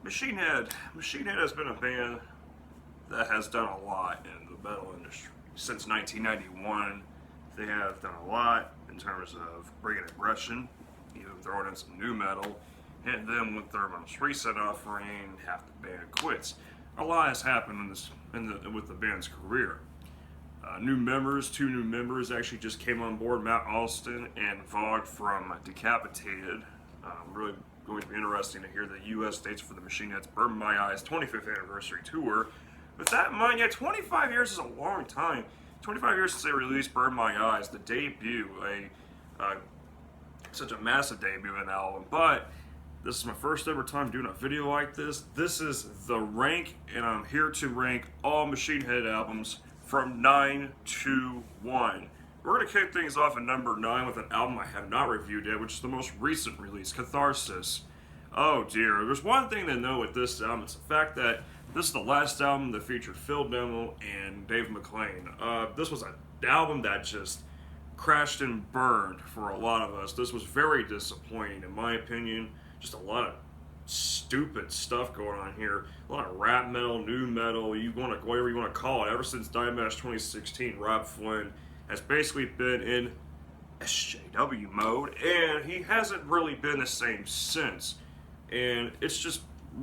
Machine Head. Machine Head has been a band that has done a lot in the metal industry. Since 1991, they have done a lot in terms of bringing aggression, even throwing in some new metal, and then with their most recent offering, half the band quits. A lot has happened with the band's career. Two new members actually just came on board, Matt Alston and Vogue from Decapitated. Really going to be interesting to hear the U.S. dates for the Machine Head's Burn My Eyes 25th anniversary tour. With that in mind, yeah, 25 years is a long time. 25 years since they released Burn My Eyes, the debut, such a massive debut of an album. But this is my first ever time doing a video like this. This is the rank, and I'm here to rank all Machine Head albums from 9 to 1. We're going to kick things off at number 9 with an album I have not reviewed yet, which is the most recent release, Catharsis. Oh dear, there's one thing to know with this album, it's the fact that this is the last album that featured Phil Demmel and Dave McClain. This was an album that just crashed and burned for a lot of us. This was very disappointing in my opinion. Just a lot of stupid stuff going on here. A lot of rap metal, new metal, whatever you want to call it. Ever since Dimebag 2016, Rob Flynn has basically been in SJW mode, and he hasn't really been the same since. And it's just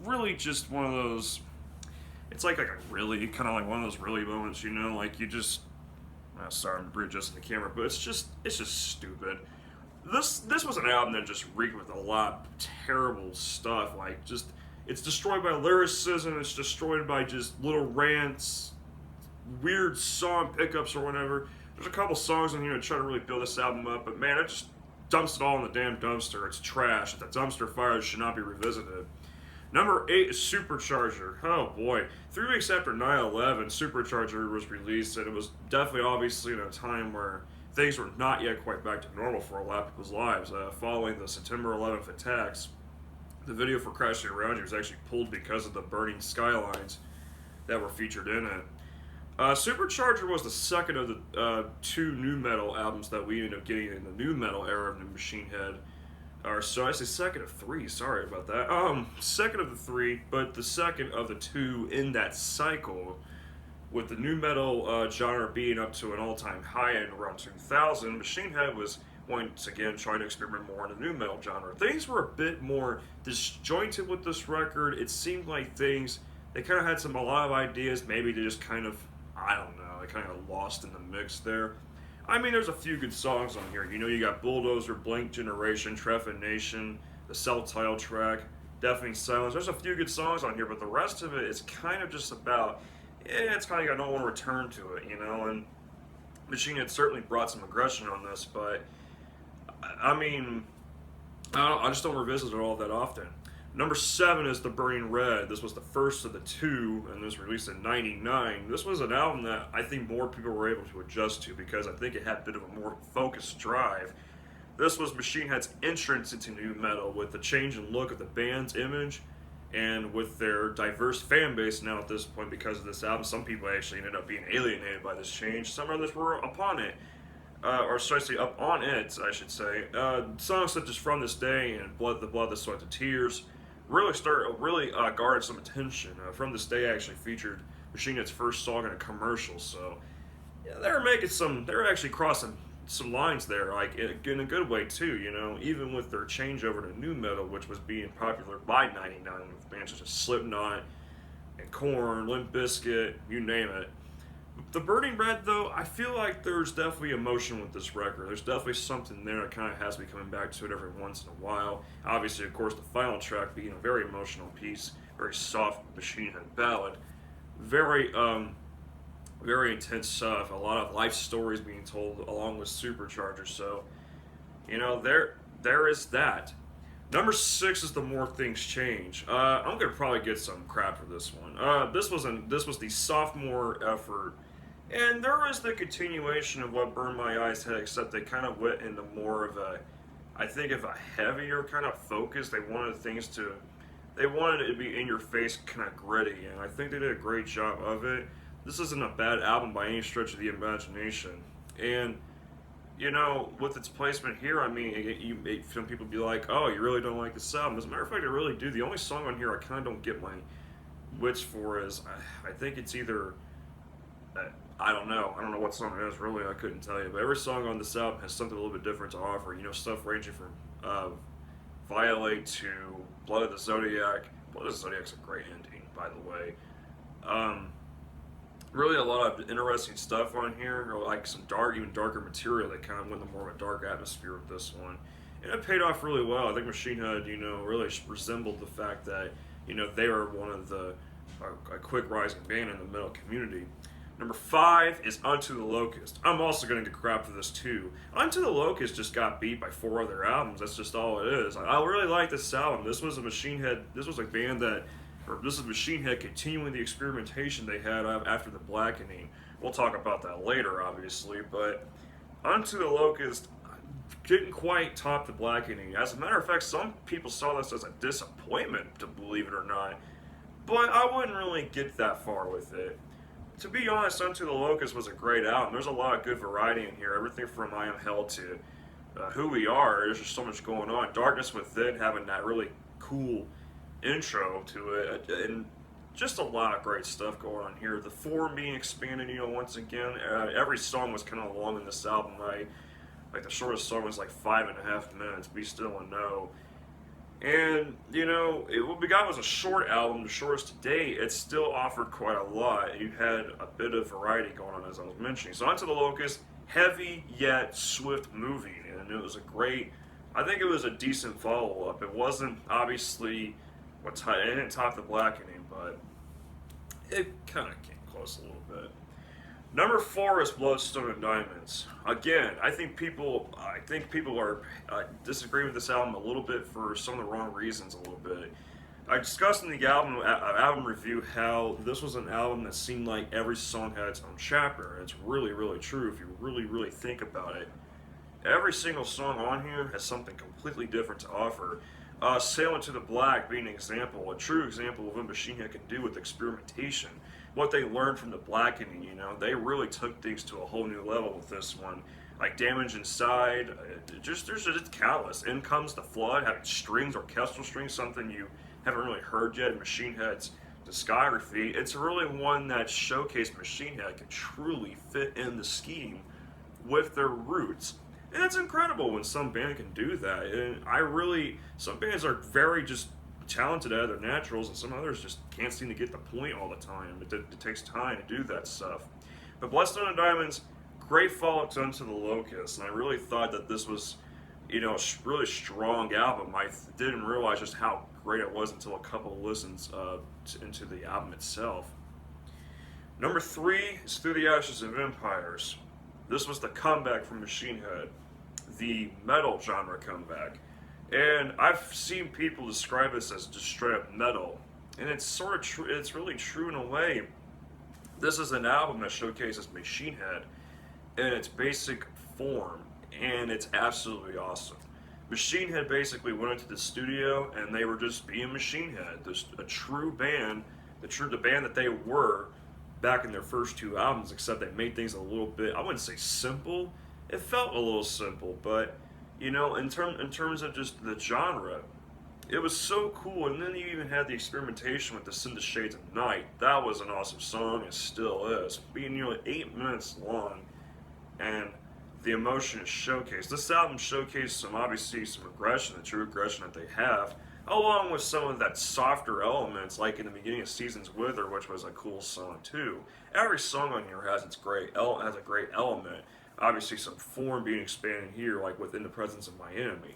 really just one of those. It's like a really kind of like one of those really moments, you know, like you just. Sorry, I'm readjusting the camera, but it's just stupid. This was an album that just reeked with a lot of terrible stuff. Like just it's destroyed by lyricism. It's destroyed by just little rants, weird song pickups or whatever. There's a couple songs on here to try to really build this album up, but man, it just dumps it all in the damn dumpster. It's trash. The dumpster fire should not be revisited. Number 8 is Supercharger. Oh boy. 3 weeks after 9/11, Supercharger was released, and it was definitely obviously in a time where things were not yet quite back to normal for a lot of people's lives. Following the September 11th attacks, the video for Crashing Around You was actually pulled because of the burning skylines that were featured in it. Supercharger was the second of the 2 new metal albums that we ended up getting in the new metal era of the Machine Head. So I say second of 3, sorry about that. Second of the 3, but the second of the 2 in that cycle, with the new metal genre being up to an all-time high in around 2000, Machine Head was once again trying to experiment more in the new metal genre. Things were a bit more disjointed with this record. It seemed like they kind of had a lot of ideas. Maybe they just kind of, I don't know, they kind of lost in the mix there. I mean, there's a few good songs on here. You know, you got Bulldozer, Blank Generation, Treffin Nation, the self-titled track, Deafening Silence. There's a few good songs on here, but the rest of it is kind of just about, it's kind of got no one to return to it, you know, and Machine Head certainly brought some aggression on this, but, I mean, I just don't revisit it all that often. Number 7 is The Burning Red. This was the first of the 2, and this was released in '99. This was an album that I think more people were able to adjust to because I think it had a bit of a more focused drive. This was Machine Head's entrance into new metal with the change in look of the band's image and with their diverse fan base now at this point because of this album. Some people actually ended up being alienated by this change. Some others were upon it. Or should I say up on it, I should say. Songs such as From This Day and The Blood, the Sweat, the Tears really garnered some attention. From This Day actually featured Machine Head's first song in a commercial, so yeah, they were actually crossing some lines there, like in a good way too, you know, even with their changeover to new metal, which was being popular by '99 with bands such as Slipknot and Korn, Limp Bizkit, you name it. The Burning Red, though, I feel like there's definitely emotion with this record. There's definitely something there that kind of has me coming back to it every once in a while. Obviously, of course, the final track being a very emotional piece, very soft Machine Head ballad, very intense stuff. A lot of life stories being told along with Supercharger. So, you know, there is that. Number 6 is The More Things Change. I'm gonna probably get some crap for this one. This was the sophomore effort, and there is the continuation of what Burn My Eyes had, except they kind of went into more of a, I think, of a heavier kind of focus. They wanted it to be in your face, kind of gritty, and I think they did a great job of it. This isn't a bad album by any stretch of the imagination, and you know, with its placement here, I mean, some people be like, "Oh, you really don't like this album." As a matter of fact, I really do. The only song on here I kind of don't get my wits for is I think it's either uh, I don't know. I don't know what song it is. Really, I couldn't tell you. But every song on this album has something a little bit different to offer. You know, stuff ranging from Violate to Blood of the Zodiac. Blood of the Zodiac's a great ending, by the way. Um, Really, a lot of interesting stuff on here, or like some dark, even darker material that kind of went the more of a dark atmosphere with this one, and it paid off really well. I think Machine Head, you know, really resembled the fact that you know they are one of the a quick rising band in the metal community. Number 5 is Unto the Locust. I'm also going to get crap for this too. Unto the Locust just got beat by 4 other albums. That's just all it is. I really like this album. This was a Machine Head. This was a band that, or this is Machine Head continuing the experimentation they had after the Blackening. We'll talk about that later, obviously. But Unto the Locust didn't quite top the Blackening. As a matter of fact, some people saw this as a disappointment, to believe it or not. But I wouldn't really get that far with it. To be honest, Unto the Locust was a great album. There's a lot of good variety in here. Everything from I Am Hell to Who We Are. There's just so much going on. Darkness Within having that really cool intro to it, and just a lot of great stuff going on here. The form being expanded, you know, once again. Every song was kind of long in this album. Like the shortest song was like 5.5 minutes. Be Still and Know. And, you know, what we got was a short album, the shortest to date. It still offered quite a lot. You had a bit of variety going on, as I was mentioning. So, Onto the Locust, heavy yet swift moving. And it was a great, I think it was a decent follow up. It wasn't obviously, it didn't top the Blackening, but it kind of came close a little bit. Number 4 is Bloodstone and Diamonds. Again, I think people are disagreeing with this album a little bit for some of the wrong reasons. A little bit. I discussed in the album review how this was an album that seemed like every song had its own chapter. And it's really, really true if you really think about it. Every single song on here has something completely different to offer. Sail Into the Black being an example, a true example of what Machine Head can do with experimentation. What they learned from the Blackening, you know, they really took things to a whole new level with this one. Like Damage Inside, there's countless. In Comes the Flood, having strings, orchestral strings, something you haven't really heard yet in Machine Head's discography. It's really one that showcased Machine Head can truly fit in the scheme with their roots. And it's incredible when some band can do that. And some bands are very just talented at their naturals, and some others just can't seem to get the point all the time. It takes time to do that stuff. But Bloodstone and Diamonds, great follow-up to Unto the Locust, and I really thought that this was, you know, a really strong album. I didn't realize just how great it was until a couple of listens into the album itself. Number 3 is Through the Ashes of Empires. This was the comeback from Machine Head, the metal genre comeback. And I've seen people describe this as just straight up metal, and it's sort of true. It's really true in a way. This is an album that showcases Machine Head in its basic form, and it's absolutely awesome. Machine Head basically went into the studio, and they were just being Machine Head, just a true band, the band that they were back in their first 2 albums. Except they made things a little bit, I wouldn't say simple. It felt a little simple, but you know, in terms of just the genre, it was so cool. And then you even had the experimentation with the Send the Shades of Night. That was an awesome song, it still is. Being nearly 8 minutes long, and the emotion is showcased. This album showcased some aggression, the true aggression that they have, along with some of that softer elements, like in the beginning of Seasons Wither, which was a cool song too. Every song on here has a great element. Obviously, some form being expanded here, like within the presence of my enemy.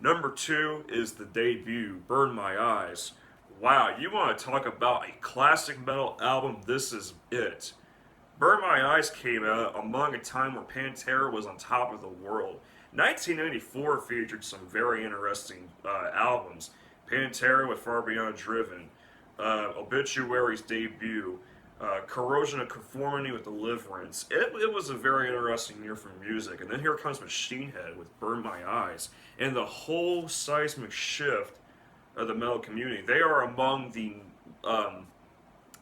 Number 2 is the debut, Burn My Eyes. Wow, you want to talk about a classic metal album? This is it. Burn My Eyes came out among a time where Pantera was on top of the world. 1994 featured some very interesting albums. Pantera with Far Beyond Driven, Obituary's debut, Corrosion of Conformity with Deliverance. It was a very interesting year for music. And then here comes Machine Head with Burn My Eyes. And the whole seismic shift of the metal community. They are among the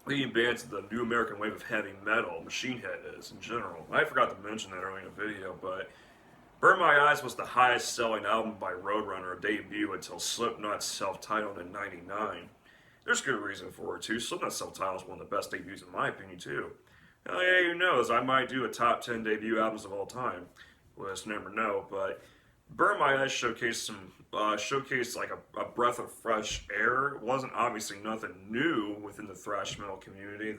leading bands of the new American wave of heavy metal. Machine Head is, in general. I forgot to mention that earlier in the video, but Burn My Eyes was the highest selling album by Roadrunner, debut until Slipknot's self-titled in '99. There's good reason for it too. Slipknot's self-titled is one of the best debuts in my opinion too. Hell yeah, who knows? I might do a top 10 debut albums of all time. We'll just never know. But Burn My Eyes showcased like a breath of fresh air. It wasn't obviously nothing new within the thrash metal community.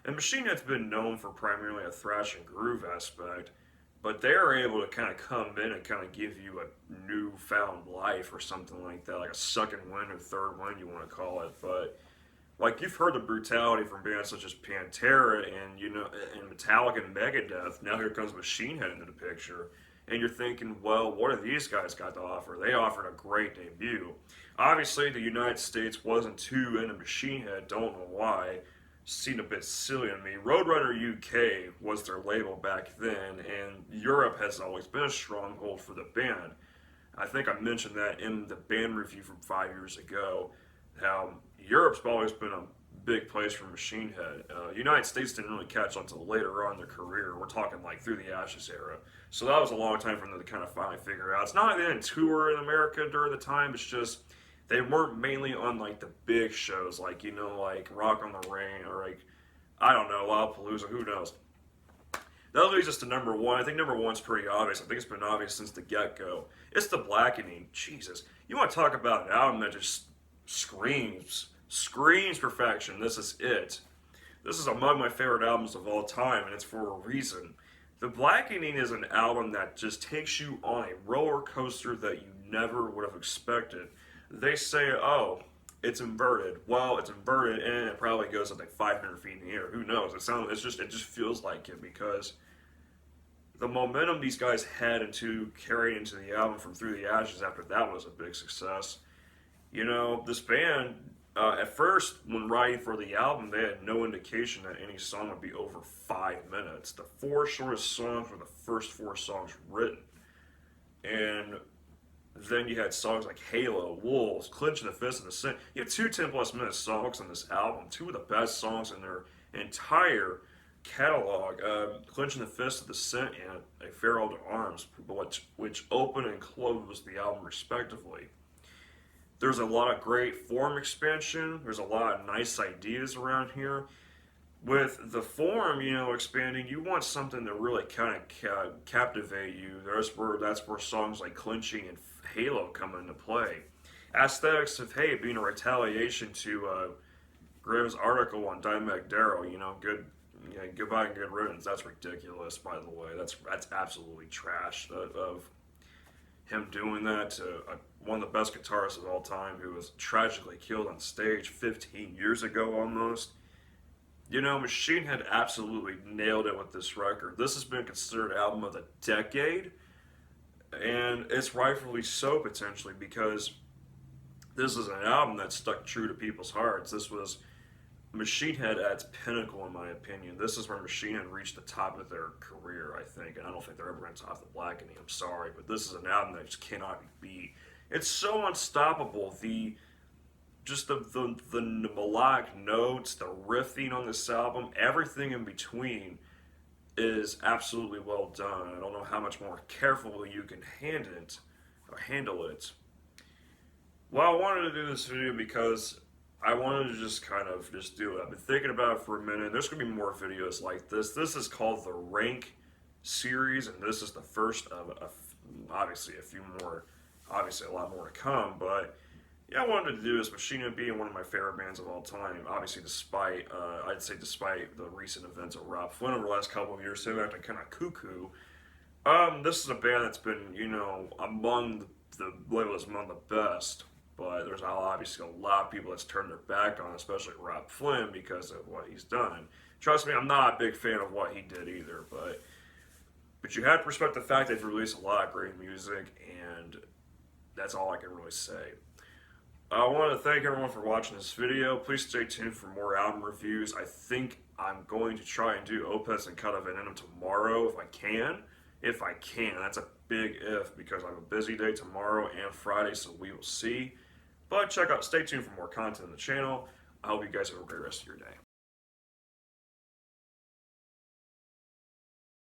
And Machine Head's been known for primarily a thrash and groove aspect, but they're able to kind of come in and kind of give you a newfound life or something like that, like a second wind or third wind, you want to call it. But like you've heard the brutality from bands such as Pantera and and Metallica and Megadeth. Now here comes Machine Head into the picture, and you're thinking, well, what have these guys got to offer? They offered a great debut. Obviously, the United States wasn't too into Machine Head. Don't know why. Seemed a bit silly to me. Roadrunner UK was their label back then, and Europe has always been a stronghold for the band. I think I mentioned that in the band review from 5 years ago, how Europe's always been a big place for Machine Head. United States didn't really catch on until later on in their career. We're talking like through the Ashes era. So that was a long time for them to kind of finally figure out. It's not like they didn't tour in America during the time, it's just they weren't mainly on like the big shows, like like Rock on the Ring or like I don't know, Lollapalooza, who knows. That leads us to number one. I think number one's pretty obvious. I think it's been obvious since the get-go. It's The Blackening. Jesus. You want to talk about an album that just screams perfection. This is it. This is among my favorite albums of all time, and it's for a reason. The Blackening is an album that just takes you on a roller coaster that you never would have expected. They say, oh, it's inverted. Well, it's inverted, and it probably goes up like 500 feet in the air. Who knows? It just feels like it because the momentum these guys had into carrying into the album from Through the Ashes after that was a big success. This band, at first, when writing for the album, they had no indication that any song would be over 5 minutes. The 4 shortest songs were the first 4 songs written. And then you had songs like Halo, Wolves, Clenching the Fist, and the Sin. You had 2 10-plus minute songs on this album, 2 of the best songs in their entire catalog. Clenching the Fist of the Sin and A Farewell to Arms, which open and close the album respectively. There's a lot of great form expansion. There's a lot of nice ideas around here. With the form, expanding, you want something to really kind of captivate you. That's where songs like Clenching and Halo come into play. Aesthetics of Hate being a retaliation to Graham's article on Dimebag Darrell. Goodbye and good riddance. That's ridiculous, by the way. That's absolutely trash of him doing that to one of the best guitarists of all time who was tragically killed on stage 15 years ago almost. Machine Head absolutely nailed it with this record. This has been considered album of the decade, and it's rightfully so potentially because this is an album that stuck true to people's hearts. This was Machine Head at its pinnacle, in my opinion. This is where Machine Head reached the top of their career, I think, and I don't think they're ever going to top The Blackening. I'm sorry, but this is an album that just cannot be beat. It's so unstoppable. The melodic notes, the riffing on this album, everything in between is absolutely well done. I don't know how much more carefully you can handle it. Well, I wanted to do this video because I wanted to just do it. I've been thinking about it for a minute. There's going to be more videos like this. This is called the Rank series, and this is the first of obviously a few more, obviously a lot more to come, but yeah, I wanted to do this. Machine Head being one of my favorite bands of all time, obviously despite the recent events of Rob Flynn over the last couple of years, they've acted kind of cuckoo. This is a band that's been, among the labels among the best, but there's obviously a lot of people that's turned their back on, especially Rob Flynn, because of what he's done. Trust me, I'm not a big fan of what he did either, but you have to respect the fact they've released a lot of great music, and that's all I can really say. I want to thank everyone for watching this video. Please stay tuned for more album reviews. I think I'm going to try and do Opus and Cut of Venom tomorrow if I can. If I can. That's a big if because I have a busy day tomorrow and Friday, so we will see. But stay tuned for more content on the channel. I hope you guys have a great rest of your day.